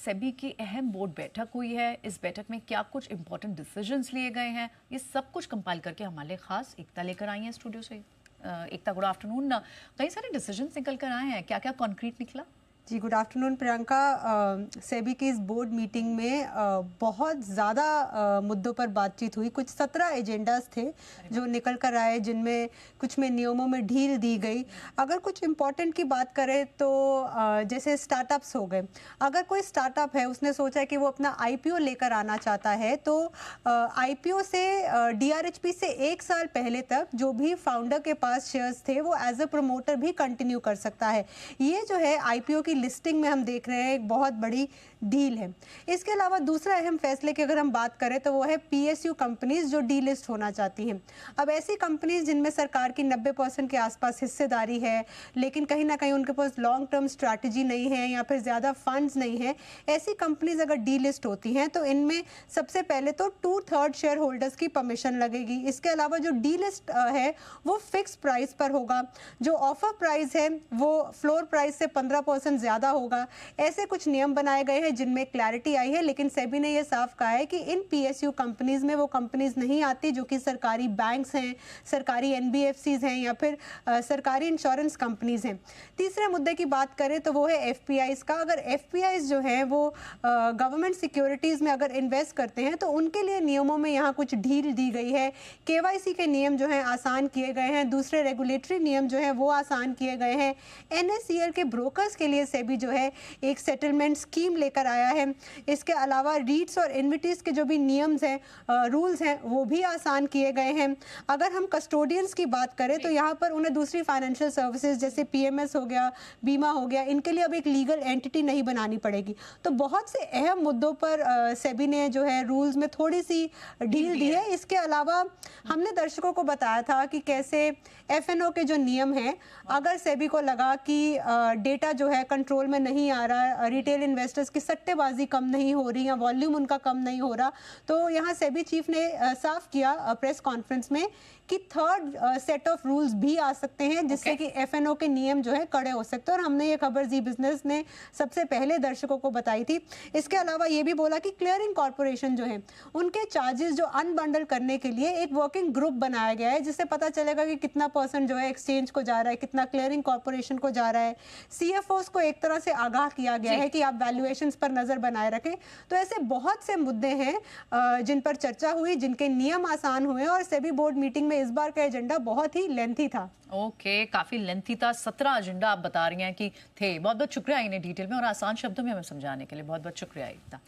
सेबी की अहम बोर्ड बैठक हुई है। इस बैठक में क्या कुछ इंपॉर्टेंट डिसीजंस लिए गए हैं, ये सब कुछ कंपाइल करके हमारे लिए खास एकता लेकर आई है स्टूडियो से। एकता, गुड आफ्टरनून। कई सारे डिसीजंस निकल कर आए हैं, क्या क्या कॉन्क्रीट निकला? जी, गुड आफ्टरनून प्रियंका। सेबी की इस बोर्ड मीटिंग में बहुत ज़्यादा मुद्दों पर बातचीत हुई। कुछ 17 एजेंडाज थे जो निकल कर आए, जिनमें कुछ में नियमों में ढील दी गई। अगर कुछ इम्पोर्टेंट की बात करें तो जैसे स्टार्टअप्स हो गए। अगर कोई स्टार्टअप है, उसने सोचा है कि वो अपना आईपीओ लेकर आना चाहता है, तो आईपीओ से डीआरएचपी से 1 साल पहले तक जो भी फाउंडर के पास शेयर्स थे वो एज अ प्रमोटर भी कंटिन्यू कर सकता है। ये जो है आईपीओ की लिस्टिंग में हम देख रहे हैं एक बहुत बड़ी डील है। इसके अलावा दूसरा अहम फैसले की अगर हम बात करें तो वो है पीएसयू कंपनीज जो डीलिस्ट होना चाहती हैं। अब ऐसी कंपनीज जिनमें सरकार की 90% के आसपास हिस्सेदारी है, लेकिन कहीं ना कहीं उनके पास लॉन्ग टर्म स्ट्रैटेजी नहीं है या फिर ज़्यादा फंड्स नहीं है, ऐसी कंपनीज अगर डीलिस्ट होती हैं तो इनमें सबसे पहले तो 2/3 शेयर होल्डर्स की परमिशन लगेगी। इसके अलावा जो डीलिस्ट है वो फिक्स प्राइस पर होगा। जो ऑफर प्राइस है वो फ्लोर प्राइस से 15% ज़्यादा होगा। ऐसे कुछ नियम बनाए गए हैं जिनमें क्लैरिटी आई है, लेकिन सेबी ने यह साफ कहा है कि इन पीएसयू कंपनीज में वो कंपनीज नहीं आती जो कि सरकारी बैंक्स हैं, सरकारी एनबीएफसीज हैं या फिर सरकारी इंश्योरेंस कंपनीज हैं। तीसरे मुद्दे की बात करें तो वो है एफपीआईज का। अगर एफपीआईज जो हैं वो गवर्नमेंट सिक्योरिटीज़ में अगर इन्वेस्ट करते हैं तो उनके लिए नियमों में यहाँ कुछ ढील दी गई है। केवाईसी के नियम जो हैं आसान किए गए हैं, दूसरे रेगुलेटरी नियम जो हैं वो आसान किए गए हैं। एनएसईएल के ब्रोकर्स के लिए सेबी जो है एक सेटलमेंट स्कीम लेकर आया है। इसके अलावा रीट्स और इन्विटीज के जो भी नियम्स हैं, रूल्स हैं, वो भी आसान किए गए हैं। अगर हम कस्टोडियंस की बात करें तो यहाँ पर उन्हें दूसरी फाइनेंशियल सर्विसेज जैसे पीएमएस हो गया, बीमा हो गया, इनके लिए अब एक लीगल एंटिटी नहीं बनानी पड़ेगी। तो बहुत से अहम मुद्दों पर सेबी ने जो है रूल्स में थोड़ी सी ढील दी है। इसके अलावा हमने दर्शकों को बताया था कि कैसे एफएनओ के जो नियम हैं, अगर सेबी को लगा कि डेटा जो है कंट्रोल में नहीं आ रहा, रिटेल इन्वेस्टर्स की सट्टेबाजी कम नहीं हो रही या वॉल्यूम उनका कम नहीं हो रहा, तो यहाँ सेबी चीफ ने साफ किया प्रेस कॉन्फ्रेंस में कि थर्ड सेट ऑफ रूल्स भी आ सकते हैं जिससे कि एफएनओ के नियम जो है कड़े हो सकते हैं। और हमने ये खबर जी बिजनेस ने सबसे पहले दर्शकों को बताई थी। इसके अलावा ये भी बोला कि क्लियरिंग कॉर्पोरेशन जो है उनके चार्जेस जो अनबंडल करने के लिए एक वर्किंग ग्रुप बनाया गया है, जिससे पता चलेगा कि कितना परसेंट जो है एक्सचेंज को जा रहा है, कितना क्लियरिंग कॉर्पोरेशन को जा रहा है। सीएफओस को एक तरह से आगाह किया गया है कि आप वैल्यूएशंस पर नजर बनाए रखें। तो ऐसे बहुत से मुद्दे हैं जिन पर चर्चा हुई, जिनके नियम आसान हुए और सेबी बोर्ड मीटिंग में इस बार का एजेंडा बहुत ही लेंथी था। ओके, काफी लेंथी था। 17 एजेंडा आप बता रही हैं कि थे। बहुत बहुत शुक्रिया इन्हें डिटेल में और आसान शब्दों में हमें समझाने के लिए। बहुत बहुत शुक्रिया एकता।